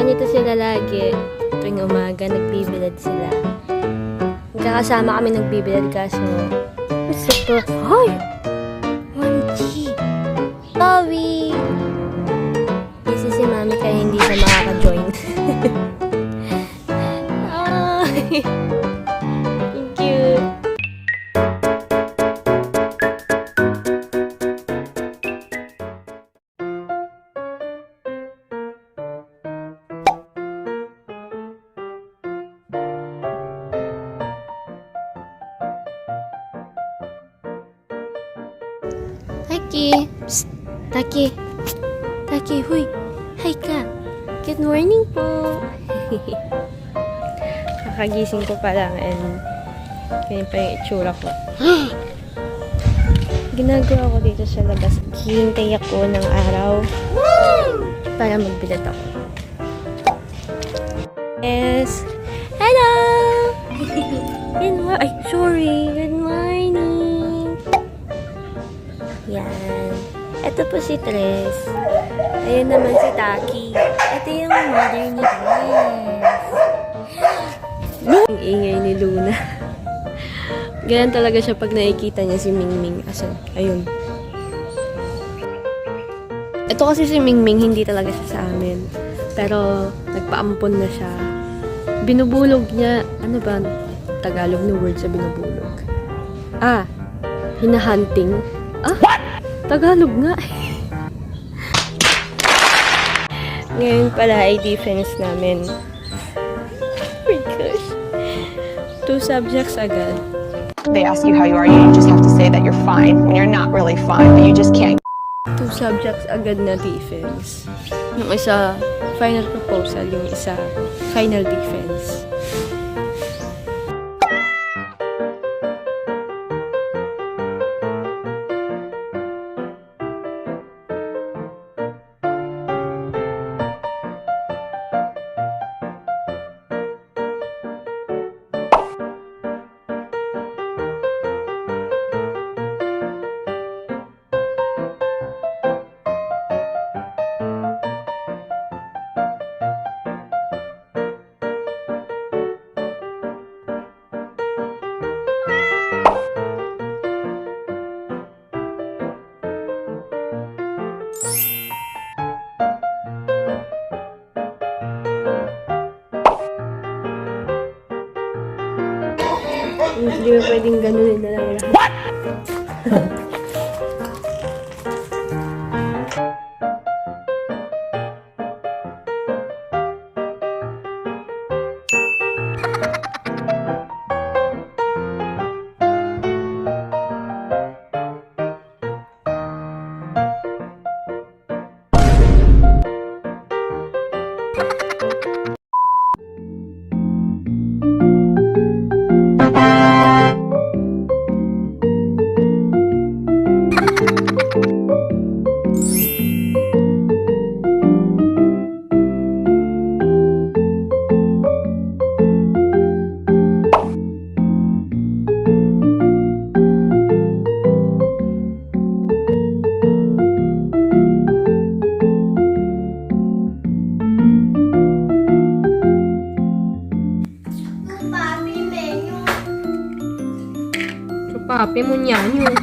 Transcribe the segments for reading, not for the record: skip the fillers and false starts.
nito sila lagi. Tuwing umaga, nagbibilad sila. Magkakasama kami nagbibilad kaso super. Hoy! 1G! Sorry! Busy si mami kaya hindi siya makaka-join. Ay! Thank you! Taki! Psst! Taki! Taki, huy! Hi ka! Good morning po! Kakagising ko pa lang and ganyan pa yung itsura ko. Ginagawa ko dito sa labas. Hihintay ako ng araw para magbilad ako. Yes! Hello! Ay, sorry! Good morning! Yan. Ito po si Tres. Ayun naman si Taki. Ito yung mother ni Tres. Ang ingay ni Luna. Ganyan talaga siya pag nakikita niya si Mingming. Ayun. Ito kasi si Mingming, hindi talaga siya sa amin. Pero, nagpaampon na siya. Binubulog niya. Ano ba? Tagalog na word sa binubulog. Hinahunting. What? Tagalog nga. Ngayon pala ay defense namin. Oh my gosh. 2 subjects agad. They ask you how you are, you just have to say that you're fine when you're not really fine, but you just can't. 2 subjects agad na defense. Yung isa, final proposal. Yung isa, final defense. Hindi mo pwedeng ganunin na lang lahat. What? Papi mo niyan.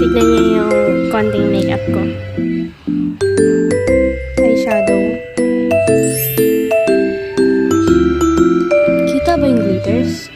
Tignan niyo yung konting makeup ko. Eyeshadow. Kita ba yung glitters?